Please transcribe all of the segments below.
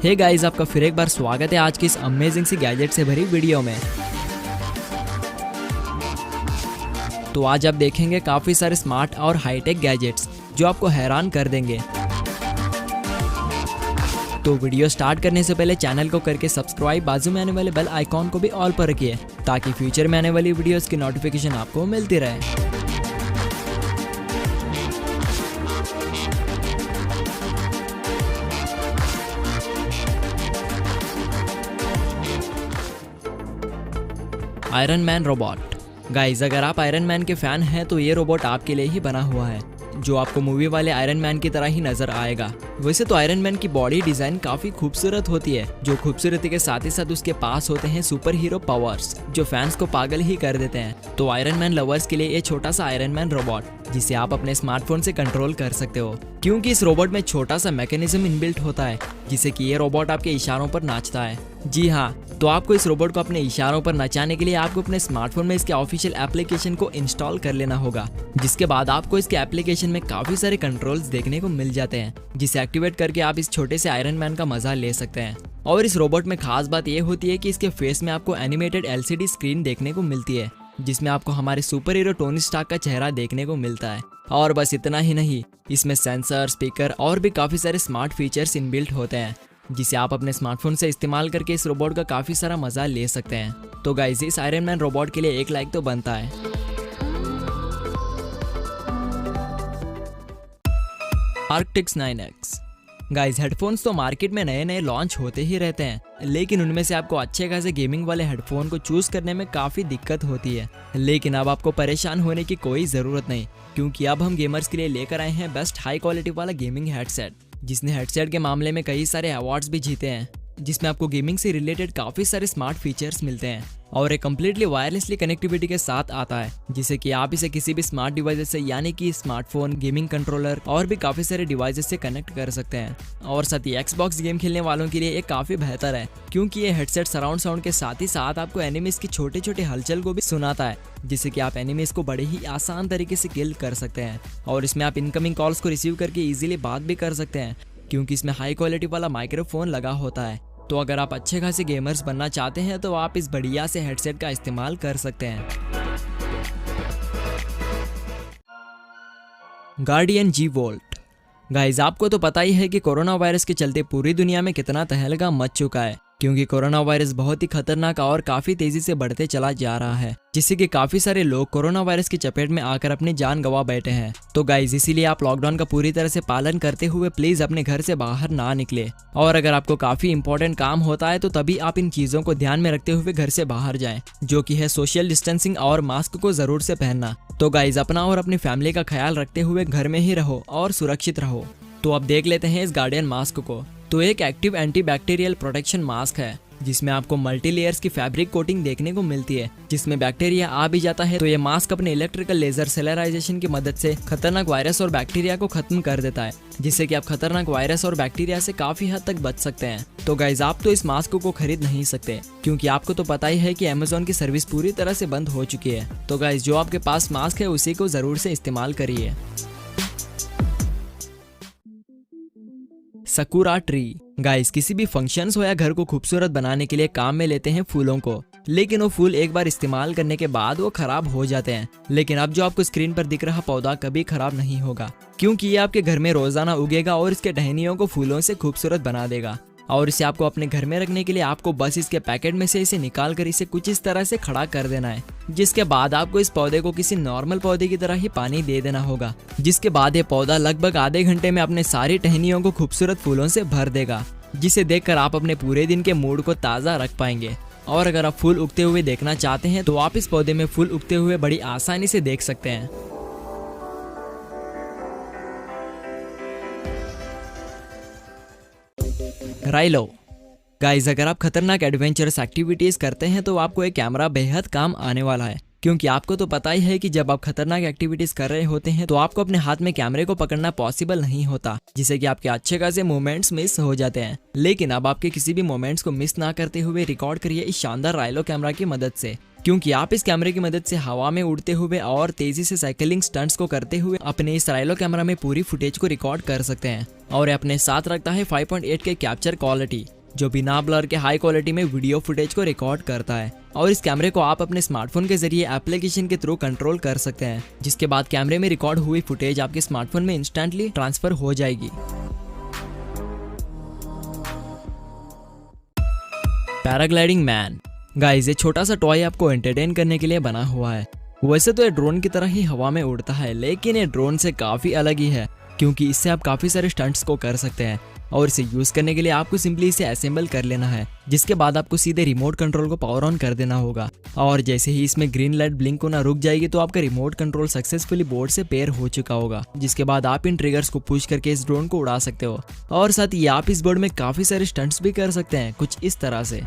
Hey guys, आपका फिर एक बार स्वागत है आज की इस अमेजिंग सी गैजेट से भरी वीडियो में। तो आज आप देखेंगे काफी सारे स्मार्ट और हाईटेक गैजेट्स जो आपको हैरान कर देंगे। तो वीडियो स्टार्ट करने से पहले चैनल को करके सब्सक्राइब, बाजू में आने वाले बेल आइकॉन को भी ऑल पर रखिए ताकि फ्यूचर में आने वाली वीडियोस की नोटिफिकेशन आपको मिलती रहे। Iron man robot. गाइस, अगर आप आयरन मैन के फैन हैं तो ये रोबोट आपके लिए ही बना हुआ है, जो आपको मूवी वाले आयरन मैन की तरह ही नजर आएगा। वैसे तो आयरन मैन की बॉडी डिजाइन काफी खूबसूरत होती है, जो खूबसूरती के साथ ही साथ उसके पास होते हैं सुपर हीरो पावर्स जो फैंस को पागल ही कर देते हैं। तो आयरन मैन लवर्स के लिए ये छोटा सा आयरन मैन रोबोट जिसे आप अपने स्मार्टफोन से कंट्रोल कर सकते हो, क्योंकि इस रोबोट में छोटा सा मैकेनिज्म इनबिल्ट होता है जिससे कि ये रोबोट आपके इशारों पर नाचता है। जी हाँ, तो आपको इस रोबोट को अपने इशारों पर नचाने के लिए आपको अपने स्मार्टफोन में इसके ऑफिशियल एप्लीकेशन को इंस्टॉल कर लेना होगा, जिसके बाद आपको इसके एप्लीकेशन में काफी सारे कंट्रोल्स देखने को मिल जाते हैं, जिसे एक्टिवेट करके आप इस छोटे से आयरन मैन का मजा ले सकते हैं। और इस रोबोट में खास बात यह होती है कि इसके फेस में आपको एनिमेटेड LCD स्क्रीन देखने को मिलती है, जिसमें आपको हमारे सुपर हीरो टोनी स्टार्क का चेहरा देखने को मिलता है। और बस इतना ही नहीं, इसमें सेंसर, स्पीकर और भी काफी सारे स्मार्ट फीचर्स इनबिल्ट होते हैं, जिसे आप अपने स्मार्टफोन से इस्तेमाल करके इस रोबोट का काफी सारा मजा ले सकते हैं। तो गाइस, इस आयरन मैन रोबोट के लिए एक लाइक तो बनता है। आर्क्टिक्स 9X। गाइस, हेडफोन्स तो मार्केट में नए नए लॉन्च होते ही रहते हैं, लेकिन उनमें से आपको अच्छे खासे गेमिंग वाले हेडफोन को चूज करने में काफी दिक्कत होती है। लेकिन अब आपको परेशान होने की कोई जरूरत नहीं, क्योंकि अब हम गेमर्स के लिए लेकर आए हैं बेस्ट हाई क्वालिटी वाला गेमिंग हेडसेट, जिसने हेडसेट के मामले में कई सारे अवार्ड्स भी जीते हैं, जिसमें आपको गेमिंग से रिलेटेड काफी सारे स्मार्ट फीचर्स मिलते हैं और एक कम्प्लीटली वायरलेसली कनेक्टिविटी के साथ आता है, जिससे कि आप इसे किसी भी स्मार्ट डिवाइस से यानी कि स्मार्टफोन, गेमिंग कंट्रोलर और भी काफी सारे डिवाइसेस से कनेक्ट कर सकते हैं। और साथ ही Xbox गेम खेलने वालों के लिए ये काफी बेहतर है, क्योंकि ये हेडसेट सराउंड साउंड के साथ ही साथ आपको एनिमीज की छोटे छोटे हलचल को भी सुनाता है, जिससे कि आप एनिमीज को बड़े ही आसान तरीके से किल कर सकते हैं। और इसमें आप इनकमिंग कॉल्स को रिसीव करके इजीली बात भी कर सकते हैं, क्योंकि इसमें हाई क्वालिटी वाला माइक्रोफोन लगा होता है। तो अगर आप अच्छे खासे गेमर्स बनना चाहते हैं तो आप इस बढ़िया से हेडसेट का इस्तेमाल कर सकते हैं। Guardian G Volt। गाइस, आपको तो पता ही है कि कोरोना वायरस के चलते पूरी दुनिया में कितना तहलका मच चुका है, क्योंकि कोरोना वायरस बहुत ही खतरनाक और काफी तेजी से बढ़ते चला जा रहा है, जिससे कि काफी सारे लोग कोरोना वायरस की चपेट में आकर अपनी जान गंवा बैठे हैं। तो गाइस, इसीलिए आप लॉकडाउन का पूरी तरह से पालन करते हुए प्लीज अपने घर से बाहर ना निकले, और अगर आपको काफी इंपॉर्टेंट काम होता है तो तभी आप इन चीजों को ध्यान में रखते हुए घर से बाहर जाएं, जो कि है सोशल डिस्टेंसिंग और मास्क को जरूर से पहनना। तो गाइस, अपना और अपनी फैमिली का ख्याल रखते हुए घर में ही रहो और सुरक्षित रहो। तो अब देख लेते हैं इस गार्डियन मास्क को। तो एक एक्टिव एंटीबैक्टीरियल प्रोटेक्शन मास्क है, जिसमें आपको मल्टी लेयर्स की फैब्रिक कोटिंग देखने को मिलती है, जिसमें बैक्टीरिया आ भी जाता है तो ये मास्क अपने इलेक्ट्रिकल लेजर सेलराइजेशन की मदद से खतरनाक वायरस और बैक्टीरिया को खत्म कर देता है, जिससे कि आप खतरनाक वायरस और बैक्टीरिया से काफी हद तक बच सकते हैं। तो गाइस, आप तो इस मास्क को खरीद नहीं सकते, क्योंकि आपको तो पता ही है कि Amazon की सर्विस पूरी तरह से बंद हो चुकी है। तो गाइस, जो आपके पास मास्क है उसी को जरूर से इस्तेमाल करिए। Sakura tree. गाइस, किसी भी फंक्शंस हो या घर को खूबसूरत बनाने के लिए काम में लेते हैं फूलों को, लेकिन वो फूल एक बार इस्तेमाल करने के बाद वो खराब हो जाते हैं। लेकिन अब जो आपको स्क्रीन पर दिख रहा पौधा कभी खराब नहीं होगा, क्योंकि ये आपके घर में रोजाना उगेगा और इसके टहनियों को फूलों से खूबसूरत बना देगा। और इसे आपको अपने घर में रखने के लिए आपको बस इसके पैकेट में से इसे निकाल कर इसे कुछ इस तरह से खड़ा कर देना है, जिसके बाद आपको इस पौधे को किसी नॉर्मल पौधे की तरह ही पानी दे देना होगा, जिसके बाद ये पौधा लगभग आधे घंटे में अपने सारी टहनियों को खूबसूरत फूलों से भर देगा, जिसे देखकर आप अपने पूरे दिन के मूड को ताज़ा रख पाएंगे। और अगर आप फूल उगते हुए देखना चाहते हैं तो आप इस पौधे में फूल उगते हुए बड़ी आसानी से देख सकते हैं। राइलो। गाइस, अगर आप खतरनाक एडवेंचरस एक्टिविटीज करते हैं तो आपको एक कैमरा बेहद काम आने वाला है, क्योंकि आपको तो पता ही है कि जब आप खतरनाक एक्टिविटीज कर रहे होते हैं तो आपको अपने हाथ में कैमरे को पकड़ना पॉसिबल नहीं होता, जिससे कि आपके अच्छे खासे मोमेंट्स मिस हो जाते हैं। लेकिन अब आपके किसी भी मोमेंट्स को मिस ना करते हुए रिकॉर्ड करिए इस शानदार राइलो कैमरा की मदद से, क्योंकि आप इस कैमरे की मदद से हवा में उड़ते हुए और तेजी से साइकिलिंग स्टंट्स को करते हुए अपने इस राइलो कैमरा में पूरी फुटेज को रिकॉर्ड कर सकते हैं। और ये अपने साथ रखता है 5.8 के कैप्चर क्वालिटी, जो बिना ब्लर के हाई क्वालिटी में वीडियो फुटेज को रिकॉर्ड करता है। और इस कैमरे को आप अपने स्मार्टफोन के जरिए एप्लीकेशन के थ्रू कंट्रोल कर सकते हैं, जिसके बाद कैमरे में रिकॉर्ड हुई फुटेज आपके स्मार्टफोन में इंस्टेंटली ट्रांसफर हो जाएगी। Paragliding man. गाइस, ये छोटा सा टॉय आपको एंटरटेन करने के लिए बना हुआ है। वैसे तो ये ड्रोन की तरह ही हवा में उड़ता है, लेकिन ये ड्रोन से काफी अलग ही है, क्योंकि इससे आप काफी सारे स्टंट्स को कर सकते हैं। और इसे यूज करने के लिए आपको सिंपली इसे असेंबल कर लेना है, जिसके बाद आपको सीधे रिमोट कंट्रोल को पावर ऑन कर देना होगा। और जैसे ही इसमें ग्रीन लाइट ब्लिंक होना रुक जाएगी तो आपका रिमोट कंट्रोल सक्सेसफुली बोर्ड से पेयर हो चुका होगा, जिसके बाद आप इन ट्रिगर्स को पुश करके इस ड्रोन को उड़ा सकते हो। और साथ ही आप इस बोर्ड में काफी सारे स्टंट्स भी कर सकते हैं, कुछ इस तरह से।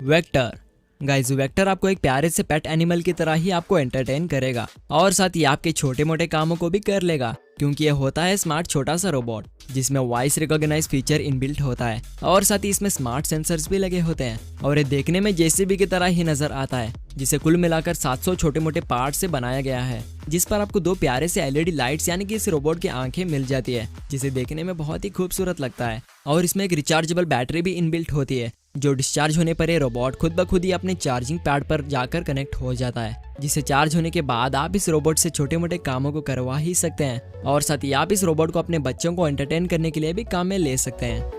वेक्टर। गाइस, वेक्टर आपको एक प्यारे से पेट एनिमल की तरह ही आपको एंटरटेन करेगा और साथ ही आपके छोटे मोटे कामों को भी कर लेगा, क्योंकि यह होता है स्मार्ट छोटा सा रोबोट जिसमें वॉइस रिकॉग्नाइज फीचर इनबिल्ट होता है और साथ ही इसमें स्मार्ट सेंसर्स भी लगे होते हैं। और ये देखने में जेसीबी की तरह ही नजर आता है, जिसे कुल मिलाकर 700 छोटे मोटे पार्ट से बनाया गया है, जिस पर आपको 2 प्यारे से एलईडी लाइट्स यानी कि इस रोबोट की आंखें मिल जाती है, जिसे देखने में बहुत ही खूबसूरत लगता है। और इसमें एक रिचार्जेबल बैटरी भी इनबिल्ट होती है, जो डिस्चार्ज होने पर ये रोबोट खुद ब खुद ही अपने चार्जिंग पैड पर जाकर कनेक्ट हो जाता है, जिसे चार्ज होने के बाद आप इस रोबोट से छोटे मोटे कामों को करवा ही सकते हैं। और साथ ही आप इस रोबोट को अपने बच्चों को एंटरटेन करने के लिए भी काम में ले सकते हैं।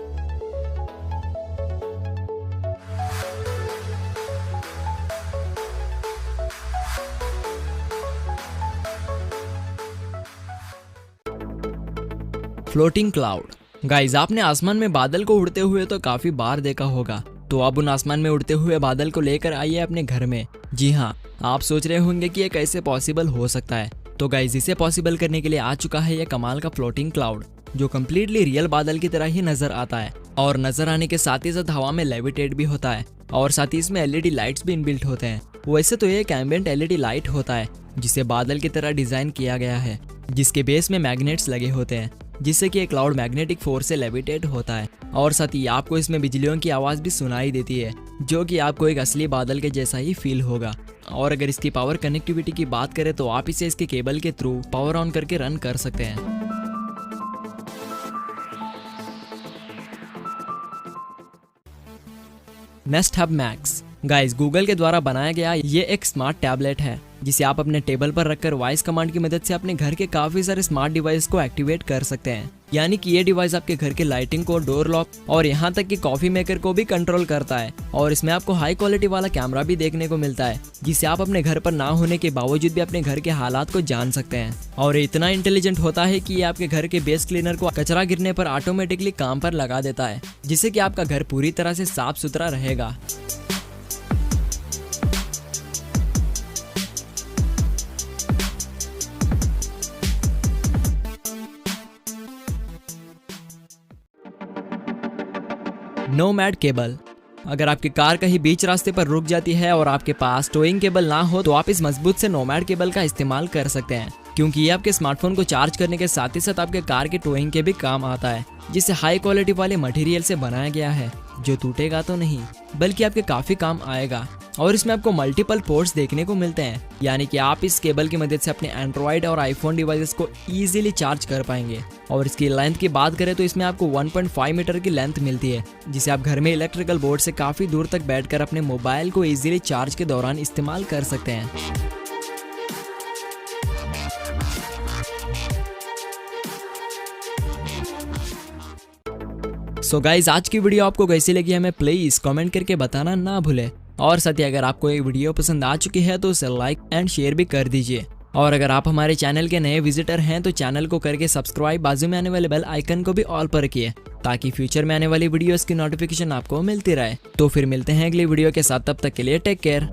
Floating cloud. गाइस, आपने आसमान में बादल को उड़ते हुए तो काफी बार देखा होगा, तो अब उन आसमान में उड़ते हुए बादल को लेकर आइए अपने घर में। जी हाँ, आप सोच रहे होंगे कि ये कैसे पॉसिबल हो सकता है। तो गाइस, इसे पॉसिबल करने के लिए आ चुका है ये कमाल का फ्लोटिंग क्लाउड, जो कम्प्लीटली रियल बादल की तरह ही नजर आता है और नजर आने के साथ ही साथ हवा में लेविटेट भी होता है। और साथ ही इसमें एलईडी लाइट्स भी इनबिल्ट होते हैं। वैसे तो ये एक एम्बिएंट एलईडी लाइट होता है, जिसे बादल की तरह डिजाइन किया गया है, जिसके बेस में मैग्नेट्स लगे होते हैं, जिससे कि एक क्लाउड मैग्नेटिक फोर्स से लेविटेट होता है। और साथ ही आपको इसमें बिजलियों की आवाज भी सुनाई देती है, जो कि आपको एक असली बादल के जैसा ही फील होगा। और अगर इसकी पावर कनेक्टिविटी की बात करें तो आप इसे इसके केबल के थ्रू पावर ऑन करके रन कर सकते हैं। Nest hub max. Guys, Google के द्वारा बनाया गया ये एक स्मार्ट टैबलेट है, जिसे आप अपने टेबल पर रखकर वॉइस कमांड की मदद से अपने घर के काफी सारे स्मार्ट डिवाइस को एक्टिवेट कर सकते हैं। यानी कि ये डिवाइस आपके घर के लाइटिंग को, डोर लॉक और यहाँ तक कि कॉफी मेकर को भी कंट्रोल करता है। और इसमें आपको हाई क्वालिटी वाला कैमरा भी देखने को मिलता है, जिससे आप अपने घर पर ना होने के बावजूद भी अपने घर के हालात को जान सकते हैं। और ये इतना इंटेलिजेंट होता है कि ये आपके घर के बेस क्लीनर को कचरा गिरने पर ऑटोमेटिकली काम पर लगा देता है, जिससे कि आपका घर पूरी तरह से साफ सुथरा रहेगा। Nomad cable. अगर आपकी कार कहीं बीच रास्ते पर रुक जाती है और आपके पास टोइंग केबल ना हो, तो आप इस मजबूत से नोमैड केबल का इस्तेमाल कर सकते हैं, क्योंकि ये आपके स्मार्टफोन को चार्ज करने के साथ ही साथ आपके कार के टोइंग के भी काम आता है, जिसे हाई क्वालिटी वाले मटेरियल से बनाया गया है, जो टूटेगा तो नहीं बल्कि आपके काफी काम आएगा। और इसमें आपको मल्टीपल पोर्ट्स देखने को मिलते हैं, यानी कि आप इस केबल की मदद से अपने एंड्रॉइड और आईफोन डिवाइसेस को इजीली चार्ज कर पाएंगे। और इसकी लेंथ की बात करें तो इसमें आपको 1.5 मीटर की लेंथ मिलती है, जिसे आप घर में इलेक्ट्रिकल बोर्ड से काफी दूर तक बैठकर अपने मोबाइल को इजीली चार्ज के दौरान इस्तेमाल कर सकते हैं। सो गाइज, आज की वीडियो आपको कैसी लगी हमें प्लीज कमेंट करके बताना ना भूले। और साथ ही अगर आपको ये वीडियो पसंद आ चुकी है तो उसे लाइक एंड शेयर भी कर दीजिए। और अगर आप हमारे चैनल के नए विजिटर हैं तो चैनल को करके सब्सक्राइब, बाजू में आने वाले बेल आइकन को भी ऑल पर रखिए, ताकि फ्यूचर में आने वाली वीडियोस की नोटिफिकेशन आपको मिलती रहे। तो फिर मिलते हैं अगली वीडियो के साथ, तब तक के लिए टेक केयर।